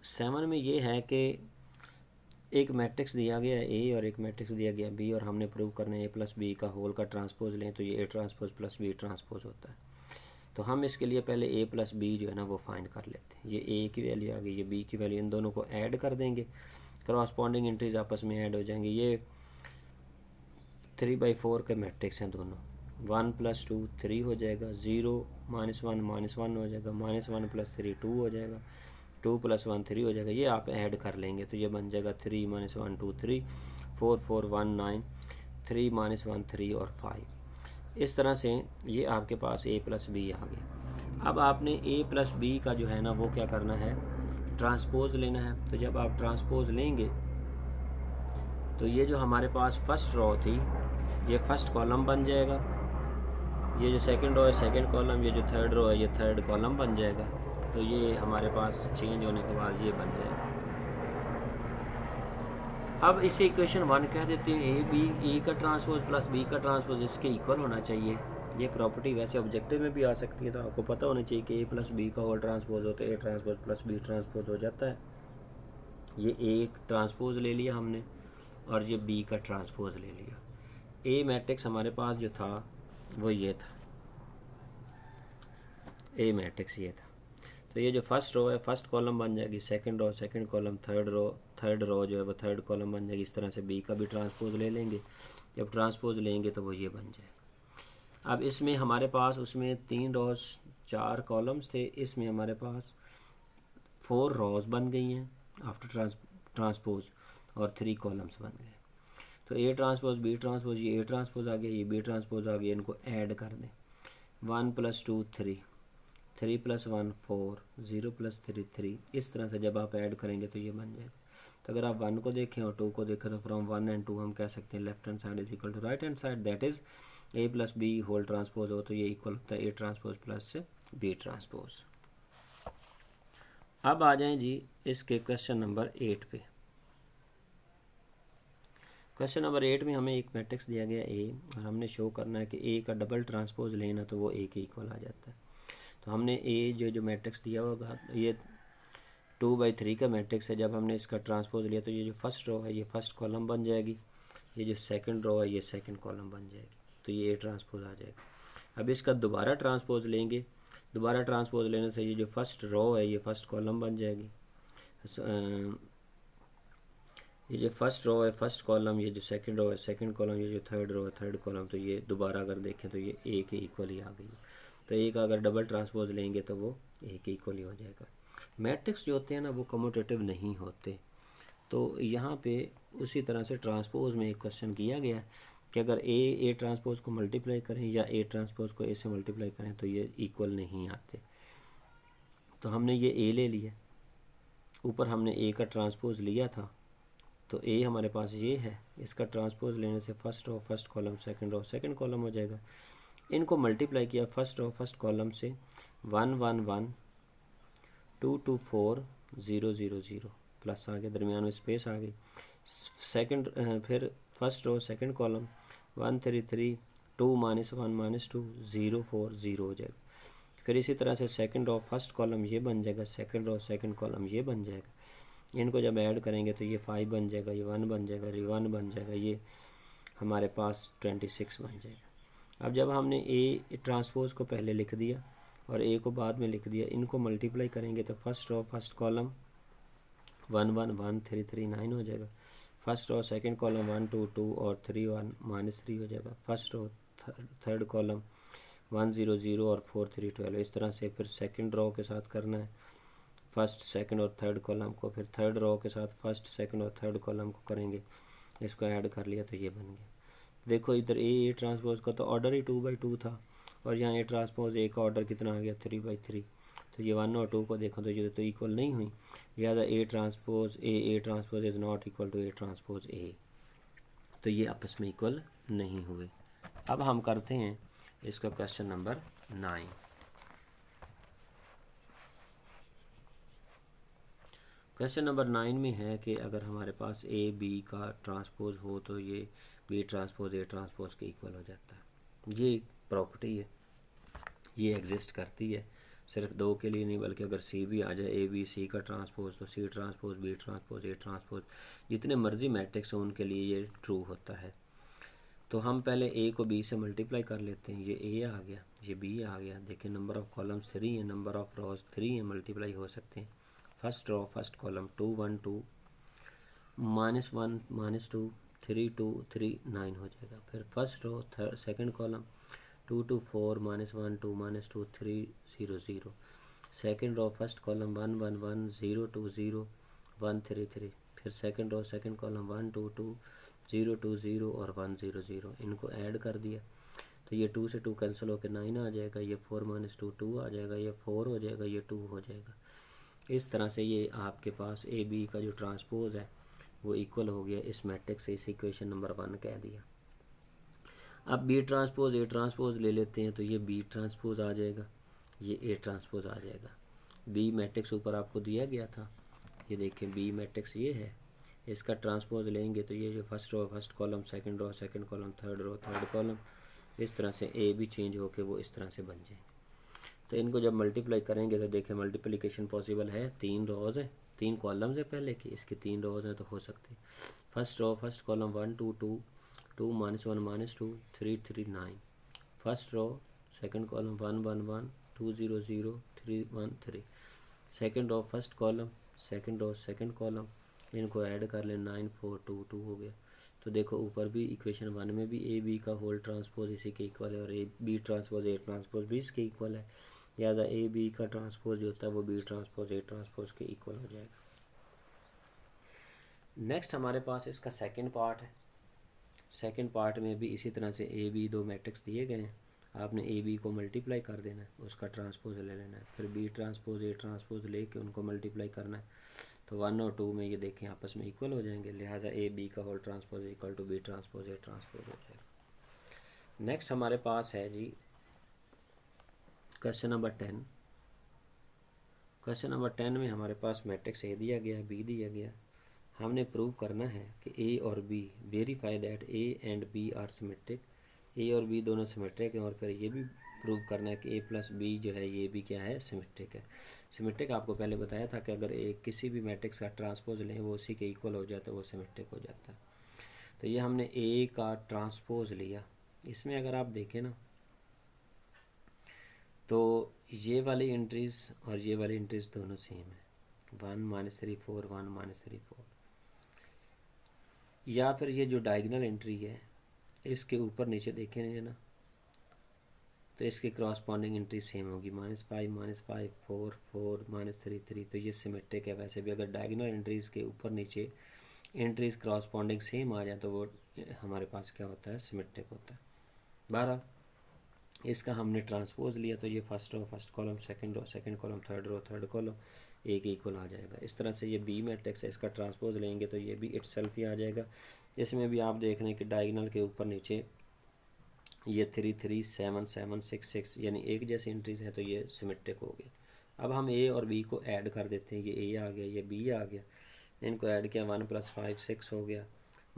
7 में ये है कि एक मैट्रिक्स दिया गया है a और एक मैट्रिक्स दिया गया b, और हमने प्रूव करना है a + b का होल का ट्रांसपोज लें तो ये a ट्रांसपोज + b ट्रांसपोज होता है। तो हम इसके लिए पहले a + b जो है ना वो फाइंड कर लेते हैं। ये a की वैल्यू आ गई, ये b की वैल्यू, इन दोनों को ऐड कर देंगे, क्रॉसपॉन्डिंग एंट्रीज आपस में ऐड हो जाएंगे। ये 3/4 के मैट्रिक्स हैं दोनों, 1 + 2 3 हो जाएगा, 0 -1 -1 हो जाएगा, -1 + 3 2 हो जाएगा, 2 + 1 3 हो जाएगा। ये आप ऐड कर लेंगे तो ये बन जाएगा 3 - 1 2 3, 4 4 1 9, 3 - 1 3 और 5। इस तरह से ये आपके पास a + b आ गया। अब आपने a + b का जो है ना वो क्या करना है, ट्रांसपोज लेना है। तो जब आप ट्रांसपोज लेंगे तो ये जो हमारे पास फर्स्ट रो थी ये फर्स्ट कॉलम बन जाएगा, ये जो सेकंड रो है सेकंड कॉलम, ये जो थर्ड रो है ये थर्ड कॉलम बन जाएगा। तो ये हमारे पास चेंज होने के बाद ये बन जाएगा। अब इसे इक्वेशन 1 कह देते हैं। ए का ट्रांसपोज प्लस बी का ट्रांसपोज इसके इक्वल होना चाहिए। ये प्रॉपर्टी वैसे ऑब्जेक्टिव में भी आ सकती है, तो आपको पता होना चाहिए कि a + b का होल ट्रांसपोज हो तो a transpose plus b transpose हो जाता है। ये a ट्रांसपोज ले लिया हमने और ये b का ट्रांसपोज ले लिया। a मैट्रिक्स हमारे पास जो था वो ये था, a मैट्रिक्स ये था। तो ये जो फर्स्ट रो है फर्स्ट कॉलम बन जाएगी, second row second column, third row जो है वो थर्ड कॉलम बन जाएगी। इस तरह से बी का भी ट्रांसपोज ले लेंगे। जब ट्रांसपोज लेंगे तो वो ये बन जाएगा। अब इसमें हमारे पास उसमें 3 रोज 4 कॉलम्स थे, इसमें हमारे पास 4 रोज बन गई हैं आफ्टर ट्रांसपोज और 3 कॉलम्स बन गए। तो ए ट्रांसपोज बी ट्रांसपोज, ये ए ट्रांसपोज आ गया, ये बी ट्रांसपोज आ गया, इनको ऐड कर दें। 1 + 2 3, 3 + 1 4, 0 + 3 3। इस तरह से जब आप ऐड करेंगे तो ये बन जाएगा। तो अगर आप 1 को देखें और 2 को देखें तो फ्रॉम 1 and 2 हम कह सकते हैं left hand side is equal to right hand side, that is a + b whole transpose हो तो ये इक्वल होता है a transpose plus b transpose. अब आ जाएं जी इसके क्वेश्चन नंबर 8 पे। क्वेश्चन नंबर 8 में हमें एक मैट्रिक्स दिया गया a और हमने शो करना है कि a का डबल ट्रांसपोज लेना तो वो a के इक्वल आ जाता है। तो हमने a जो मैट्रिक्स दिया होगा ये 2/3 का मैट्रिक्स है। जब हमने इसका ट्रांसपोज लिया तो ये जो फर्स्ट रो है ये फर्स्ट कॉलम बन जाएगी, ये जो सेकंड रो है ये सेकंड कॉलम बन जाएगी, तो ये a ट्रांसपोज आ जाएगा। अब इसका दोबारा ट्रांसपोज लेंगे, दोबारा ट्रांसपोज लेने से ये जो फर्स्ट रो है ये फर्स्ट कॉलम बन जाएगी, ये जो फर्स्ट रो है फर्स्ट कॉलम, ये जो सेकंड रो है सेकंड कॉलम, ये जो थर्ड रो है थर्ड कॉलम। तो ये दोबारा अगर देखें तो ये a के इक्वल ही आ गई। तो a का अगर डबल ट्रांसपोज लेंगे तो वो a के इक्वल ही हो जाएगा। मैट्रिक्स जो होते हैं ना वो कम्यूटेटिव नहीं होते। तो यहाँ पे उसी तरह से ट्रांसपोज में एक क्वेश्चन किया गया है कि अगर a ट्रांसपोज को मल्टीप्लाई करें या a ट्रांसपोज को a से मल्टीप्लाई करें तो ये इक्वल नहीं आते। तो हमने ये a ले लिया, ऊपर हमने a का ट्रांसपोज लिया था, तो a हमारे पास ये है, इसका ट्रांसपोज लेने से first row first column second row second column हो जाएगा। इनको मल्टीप्लाई किया फर्स्ट रो फर्स्ट कॉलम से 1 1 1 2 2 4 0 0 0 प्लस आ गया, दरमियान में स्पेस आ गई। सेकंड फिर फर्स्ट रो सेकंड कॉलम 1 3 3 2 - 1 - 2 0 4 0 हो जाएगा। फिर इसी तरह से सेकंड रो फर्स्ट कॉलम ये बन जाएगा, सेकंड रो सेकंड कॉलम ये बन जाएगा। इनको जब ऐड करेंगे तो ये 5 बन जाएगा, ये 1 बन जाएगा, ये 1 बन जाएगा, ये हमारे पास 26 बन जाएगा। अब जब हमने a ट्रांसपोज को पहले लिख दिया और a को बाद में लिख दिया, इनको मल्टीप्लाई करेंगे तो फर्स्ट रो फर्स्ट कॉलम 1 1 1 3 3 9 हो जाएगा। फर्स्ट रो सेकंड कॉलम 1 2 2 और 3 1 -3 हो जाएगा। फर्स्ट रो थर्ड कॉलम 1 0 0 और 4 3 12। इस तरह से फिर सेकंड रो के साथ करना है, फर्स्ट सेकंड और थर्ड कॉलम को, फिर थर्ड रो के साथ फर्स्ट सेकंड और थर्ड कॉलम को करेंगे। इसको ऐड कर लिया तो ये बन गया। देखो इधर a ट्रांसपोज का तो ऑर्डर ही 2/2 था और यहाँ a ट्रांसपोज a का ऑर्डर कितना आ गया 3/3। तो ये 1 और 2 को देखो तो ये तो इक्वल नहीं हुई, लिहाजा a transpose is not equal to a transpose a। तो ये आपस में इक्वल नहीं हुए। अब हम करते हैं इसका क्वेश्चन नंबर 9। क्वेश्चन नंबर 9 में है कि अगर हमारे पास a b का ट्रांसपोज हो तो ये b ट्रांसपोज a ट्रांसपोज के इक्वल हो जाता है। ये प्रॉपर्टी है, ये एग्जिस्ट करती है, सिर्फ 2 के लिए नहीं बल्कि अगर c भी आ जाए a b c का ट्रांसपोज तो c transpose b transpose a transpose जितने मर्जी मैट्रिक्स हो उनके लिए ये ट्रू होता है। तो हम पहले a को b से मल्टीप्लाई कर लेते हैं, ये a आ गया ये b आ गया। देखिए नंबर ऑफ़ कॉलम्स 3 है, नंबर ऑफ़ रोज 3 है, मल्टीप्लाई हो सकते हैं। फर्स्ट रो फर्स्ट कॉलम 2 1 2 -1 -2 3 2 3 9 हो जाएगा। फिर first row second column 2 2 4 -1 2 -2 3 0 0। Second row first column 1 1 1 0 2 0 1 3 3। फिर सेकेंड रो सेकेंड कॉलम 1 2 2 0 2 0 और 1 0 0। इनको ऐड कर दिया तो ये 2 से 2 कैंसिल होकर 9 आ जाएगा, ये 4 -2 2 आ जाएगा, ये 4 हो जाएगा, ये 2 हो जाएगा। इस तरह से ये आपके पास ए बी का जो ट्रांसपोज है वो इक्वल हो गया। इस मैट्रिक्स से इस इक्वेशन नंबर 1 कह दिया। अब बी ट्रांसपोज ए ट्रांसपोज ले लेते हैं तो ये बी ट्रांसपोज आ जाएगा, ये ए ट्रांसपोज आ जाएगा। बी मैट्रिक्स ऊपर आपको दिया गया था, ये देखें बी मैट्रिक्स ये है, इसका ट्रांसपोज लेंगे तो ये जो first row first column, second row second column, third row third column, इस तरह से ए भी चेंज होके वो इस तरह से बन जाएंगे। तो इनको जब मल्टीप्लाई करेंगे तो देखें मल्टीप्लिकेशन पॉसिबल है। 3 रोज़ है, 3 कॉलम्स है पहले की, इसके 3 रोज़ हैं तो हो सकते हैं। First row first column 1 2 2 2 -1 -2 3 3 9। First row second column 1 1 1 2 0 0 3 1 3। Second row first column second row second column, इनको ऐड कर लें 9 4 2 2 हो गया। तो देखो ऊपर भी इक्वेशन 1 में भी ए बी का होल ट्रांसपोज इसी के इक्वल है और A B transpose A transpose भी इसके इक्वल है। लिहाजा ए बी का ट्रांसपोज जो होता है वो बी ट्रांसपोज ए ट्रांसपोज के इक्वल हो जाएगा। नेक्स्ट हमारे पास इसका सेकंड पार्ट है। सेकंड पार्ट में भी इसी तरह से ए बी दो मैट्रिक्स दिए गए हैं, आपने ए बी को मल्टीप्लाई कर देना है, उसका ट्रांसपोज ले लेना है, फिर बी ट्रांसपोज ए ट्रांसपोज लेके उनको मल्टीप्लाई करना है। तो 1 और 2 में ये देखें आपस में इक्वल हो जाएंगे, लिहाजा ए बी का whole transpose equal to B transpose A transpose हो जाएगा। नेक्स्ट हमारे पास है जी क्वेश्चन नंबर 10। क्वेश्चन नंबर 10 में हमारे पास मैट्रिक्स ए दिया गया, बी दिया गया। हमने प्रूव करना है कि ए और B, verify that A and B are symmetric. A और बी दोनों सिमेट्रिक हैं और फिर ये भी प्रूव करना है कि ए प्लस बी जो है ये भी क्या है, सिमेट्रिक है। सिमेट्रिक आपको पहले बताया था कि अगर ए किसी भी मैट्रिक्स का ट्रांसपोज लें वो उसी के इक्वल हो जाता है, वो सिमेट्रिक हो जाता है। तो ये हमने ए का ट्रांसपोज लिया। इसमें अगर आप देखें ना तो ये वाली एंट्रीज और ये वाली एंट्रीज दोनों सेम है, 1 -3 4 1 -3 4। या फिर ये जो डायगोनल एंट्री है इसके ऊपर नीचे देखेंगे ना तो इसकी क्रॉसपॉन्डिंग एंट्री सेम होगी, -5 -5 4 4 -3 3। तो ये सिमेट्रिक है। वैसे भी अगर डायगोनल एंट्रीज के ऊपर नीचे एंट्रीज क्रॉसपॉन्डिंग सेम आ जाए तो वो हमारे पास क्या होता है, सिमेट्रिक होता है। 12 इसका हमने ट्रांसपोज लिया तो ये first row first column, second row second column, third row third column एक इक्वल आ जाएगा। इस तरह से ये बी मैट्रिक्स है, इसका ट्रांसपोज लेंगे तो ये भी इटसेल्फ ही आ जाएगा। इसमें भी आप देख रहे हैं कि डायगोनल के ऊपर नीचे ये 3 3 7 7 6 6 यानी एक जैसी एंट्रीज है तो ये सिमेट्रिक हो गया। अब हम ए और बी को ऐड कर देते हैं, ये ए आ गया ये बी आ गया, इनको ऐड किया 1 + 5 6 हो गया,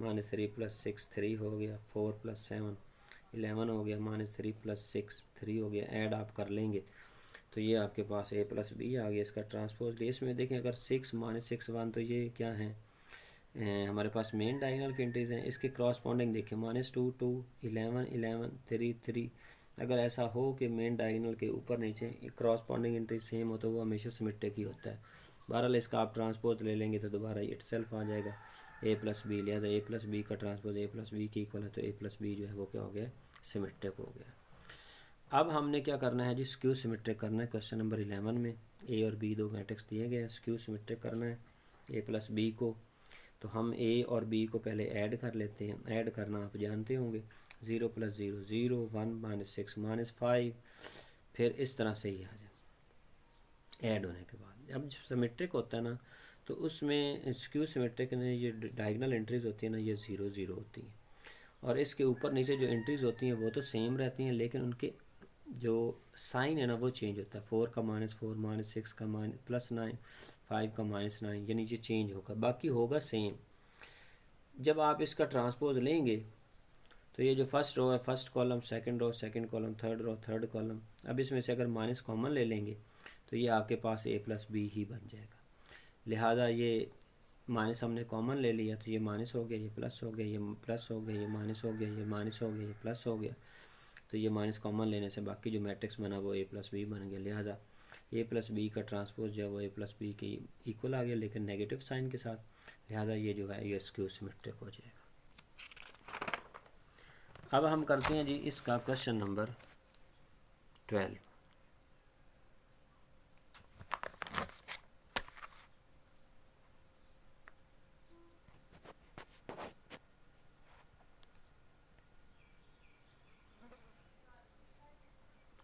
-3 + 6 3 हो गया, 4 + 7 11 हो गया, -3 + 6 3 हो गया। ऐड आप कर लेंगे तो ये आपके पास ए प्लस बी आ गया, इसका ट्रांसपोज लिए। इसमें देखें अगर 6 -6 1 तो ये क्या है, हमारे पास मेन डायगोनल की एंट्रीज हैं। इसके क्रॉसपॉन्डिंग देखें -2 2 11 11 3 3। अगर ऐसा हो कि मेन डायगोनल के ऊपर नीचे क्रॉसपॉन्डिंग एंट्री सेम हो तो वो हमेशा सिमेट्रिक ही होता है। बहरहाल इसका आप ट्रांसपोज ले लेंगे तो दोबारा इटसेल्फ आ जाएगा ए प्लस बी। लिहाजा ए प्लस बी का ट्रांसपोज ए प्लस बी के इक्वल है तो ए प्लस बी जो है वो क्या हो गया, सिमेट्रिक हो गया। अब हमने क्या करना है जी, स्क्यू सिमेट्रिक करना है। क्वेश्चन नंबर 11 में ए और बी दो मैट्रिक्स दिए गए हैं, स्क्यू सिमेट्रिक करना है ए प्लस बी को। तो हम ए और बी को पहले ऐड कर लेते हैं। ऐड करना आप जानते होंगे, 0 + 0 0 1 -6 -5। फिर इस तरह से ही आ जाए ऐड होने के बाद। अब जब सिमेट्रिक होता है ना तो उसमें स्क्यू सिमेट्रिक में ये डायगोनल एंट्रीज होती है ना ये 0 0 होती हैं और इसके ऊपर नीचे जो एंट्रीज होती हैं वो तो सेम रहती हैं लेकिन उनके जो साइन है ना वो चेंज होता है। 4 का -4 -6 का +9 5 का -9 यानी ये चेंज होगा, बाकी होगा सेम। जब आप इसका ट्रांसपोज लेंगे तो ये जो फर्स्ट रो है first column, second row second column, third row third column, अब इसमें से अगर माइनस कॉमन ले लेंगे तो ये आपके पास ए प्लस बी ही बन जाएगा। लिहाजा ये माइनस हमने कॉमन ले लिया तो ये माइनस हो गया, ये प्लस हो गया, ये प्लस हो गया, ये माइनस हो गया, ये माइनस हो गया, ये प्लस हो गया। तो ये माइनस कॉमन लेने से बाकी जो मैट्रिक्स बना वो ए प्लस बी बन गया। लिहाजा ए प्लस बी का ट्रांसपोज जो है वो ए प्लस बी के इक्वल आ गया लेकिन नेगेटिव साइन के साथ। लिहाजा ये जो है ये स्क्यू सिमेट्रिक हो जाएगा। अब हम करते हैं जी इसका क्वेश्चन नंबर 12।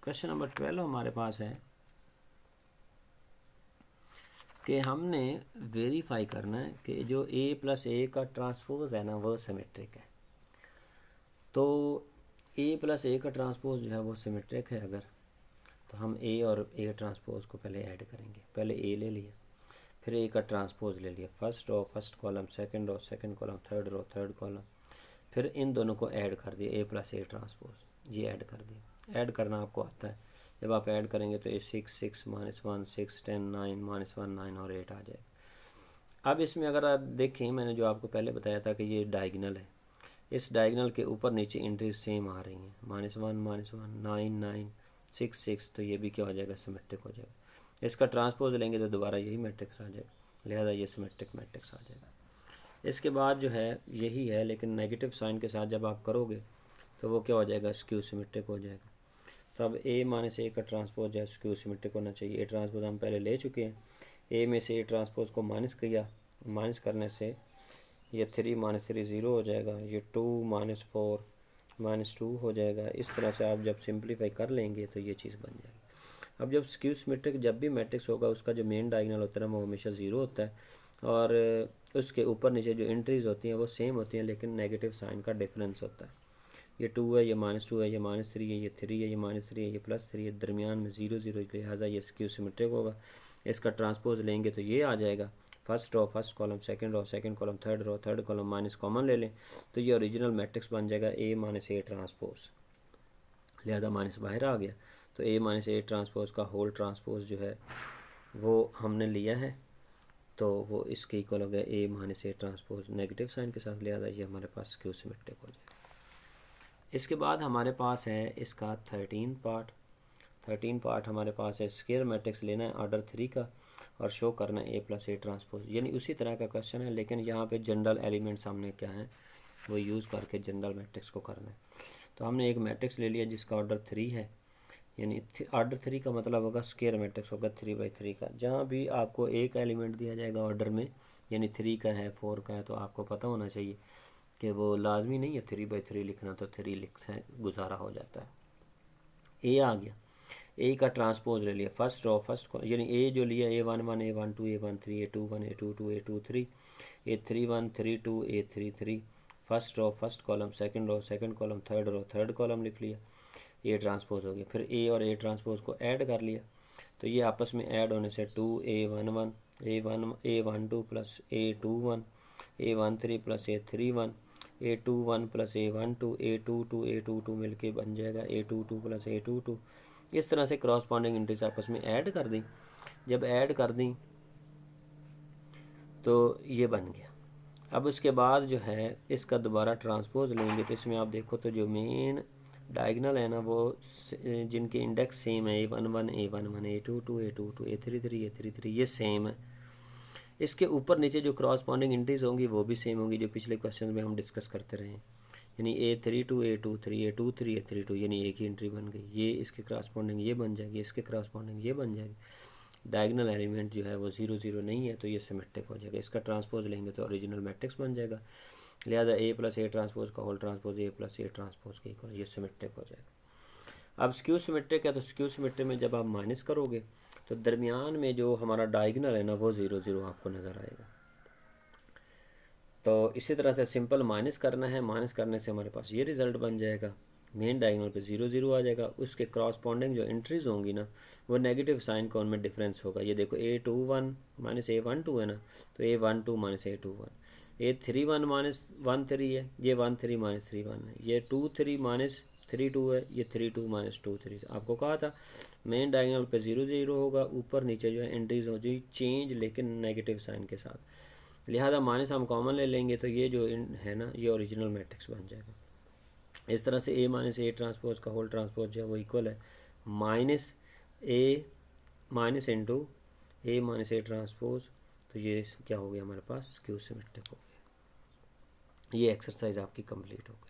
क्वेश्चन नंबर 12 हमारे पास है कि हमने वेरीफाई करना है कि जो a प्लस ए का ट्रांसपोज है ना वो सिमेट्रिक है। तो a प्लस ए का ट्रांसपोज जो है वो सिमेट्रिक है अगर, तो हम a और a ट्रांसपोज को पहले ऐड करेंगे। पहले a ले लिया, फिर a का ट्रांसपोज ले लिया, first row first column, second row second column, third row third column, फिर इन दोनों को ऐड कर दिया, a प्लस ए ट्रांसपोज, ये ऐड कर दिया। ऐड करना आपको आता है, जब आप ऐड करेंगे तो ये 6 6 -1 6 10 9 -1 9 और 8 आ जाएगा। अब इसमें अगर आप देखें, मैंने जो आपको पहले बताया था कि ये डायगोनल है, इस डायगोनल के ऊपर नीचे एंट्रीज सेम आ रही हैं, -1 -1 9 9 6 6, तो ये भी क्या हो जाएगा, सिमेट्रिक हो जाएगा। इसका ट्रांसपोज लेंगे तो दोबारा यही मैट्रिक्स आ जाएगा, लिहाजा ये सिमेट्रिक मैट्रिक्स आ जाएगा। इसके बाद जो है यही है, लेकिन नेगेटिव साइन के साथ जब आप करोगे तो वो क्या हो जाएगा, स्क्यू सिमेट्रिक हो जाएगा। तो अब a माइनस ए का ट्रांसपोज है स्क्यू सिमेट्रिक होना चाहिए। ए ट्रांसपोज हम पहले ले चुके हैं, a में से ए ट्रांसपोज को माइनस किया, माइनस करने से ये 3 - 3 0 हो जाएगा, ये 2 -4 -2 हो जाएगा। इस तरह से आप जब सिंप्लीफाई कर लेंगे तो ये चीज़ बन जाएगी। अब जब स्क्यू सिमेट्रिक जब भी मैट्रिक्स होगा उसका जो मेन डायगोनल होता है वो हमेशा 0 होता है, और उसके ऊपर नीचे जो एंट्रीज होती हैं वो सेम होती हैं, लेकिन नेगेटिव साइन का डिफरेंस होता है। ये 2 है, ये -2 है, ये -3 है, ये 3 है, ये -3 है, ये +3 है, दरमियान में 0 0, लिहाजा ये स्क्यू सिमेट्रिक होगा। इसका ट्रांसपोज लेंगे तो ये आ जाएगा, first row first column, second row second column, third row third column, minus common ले लें तो ये ओरिजिनल मैट्रिक्स बन जाएगा a माइनस ए ट्रांसपोज, लिहाजा माइनस बाहर आ गया। तो a माइनस ए ट्रांसपोज का होल ट्रांसपोज जो है वो हमने लिया है, तो वो इसके इक्वल हो गया a minus A transpose negative sign के साथ, लिहाजा ये हमारे पास स्क्यू सिमेट्रिक हो जाएगा। इसके बाद हमारे पास है इसका 13 पार्ट हमारे पास है, स्क्वायर मैट्रिक्स लेना है ऑर्डर 3 का और शो करना है a प्लस ए ट्रांसपोज, यानी उसी तरह का क्वेश्चन है, लेकिन यहाँ पे जनरल एलिमेंट्स हमने क्या है वो यूज़ करके जनरल मैट्रिक्स को करना है। तो हमने एक मैट्रिक्स ले लिया जिसका ऑर्डर 3 है, यानी ऑर्डर 3 का मतलब होगा स्क्वायर मैट्रिक्स होगा 3/3 का। जहाँ भी आपको एक एलिमेंट दिया जाएगा ऑर्डर में, यानी 3 का है 4 का है, तो आपको पता होना चाहिए कि वो लाजमी नहीं है 3/3 लिखना, तो 3 लिखना है, गुजारा हो जाता है। ए आ गया, ए का ट्रांसपोज ले लिया, फर्स्ट रो फर्स्ट, यानी ए जो लिया A11 A12 A13 A21 A22 A23 A31 32 A33, first row first column, second row second column, third row third column लिख लिया, ए ट्रांसपोज हो गया। फिर ए और ए ट्रांसपोज को ऐड कर लिया, तो ये आपस में ऐड होने से 2A11 A12 plus A21 A13 plus A31 A21 plus A12 A22 मिलके बन जाएगा A22 प्लस A22। इस तरह से क्रॉसपॉन्डिंग इंट्रीज आपस में ऐड कर दी, जब ऐड कर दी तो ये बन गया। अब उसके बाद जो है इसका दोबारा ट्रांसपोज लेंगे, तो इसमें आप देखो तो जो मेन डायगोनल है ना वो जिनके इंडेक्स सेम है A11 A11 A22 A22 A33 A33 ये सेम है। इसके ऊपर नीचे जो क्रॉसपॉन्डिंग इंट्रीज होंगी वो भी सेम होंगी, जो पिछले क्वेश्चन में हम डिस्कस करते रहे, यानी A32 A23 A23 A32, यानी एक ही एंट्री बन गई। ये इसके क्रॉसपॉन्डिंग ये बन जाएगी, इसके क्रॉसपॉन्डिंग ये बन जाएगी। डायगोनल एलिमेंट जो है वो 0 0 नहीं है, तो ये सिमेट्रिक हो जाएगा। इसका ट्रांसपोज लेंगे तो ओरिजिनल मैट्रिक्स बन जाएगा, लिहाजा a प्लस ए ट्रांसपोज का whole transpose a plus A transpose के इक्वल, ये सिमेट्रिक हो जाएगा। अब स्क्यू सिमेट्रिक है, तो स्क्यू सिमेट्रिक में जब आप माइनस करोगे तो दरमियान में जो हमारा डायगोनल है ना वो 0 0 आपको नज़र आएगा। तो इसी तरह से सिंपल माइनस करना है, माइनस करने से हमारे पास ये रिज़ल्ट बन जाएगा, मेन डायगोनल पे 0 0 आ जाएगा। उसके क्रॉसपॉन्डिंग जो एंट्रीज होंगी ना वो नेगेटिव साइन का उनमें डिफरेंस होगा। ये देखो A21 माइनस A12 है ना, तो A12 minus A21, A31 minus 13 है, ये 13 माइनस 31 है, ये 23 माइनस 32 है, ये 32 माइनस 23। आपको कहा था मेन डायगोनल पे 0 0 होगा, ऊपर नीचे जो है एंट्रीज हो जाएगी चेंज, लेकिन नेगेटिव साइन के साथ, लिहाजा माइनस हम कॉमन ले लेंगे तो ये जो है ना ये ओरिजिनल मैट्रिक्स बन जाएगा। इस तरह से a माइनस ए ट्रांसपोज का होल ट्रांसपोज जो है वो इक्वल है minus A minus into A minus A transpose, तो ये क्या हो गया हमारे पास स्क्यू सिमेट्रिक हो गया। ये एक्सरसाइज आपकी कंप्लीट हो गई।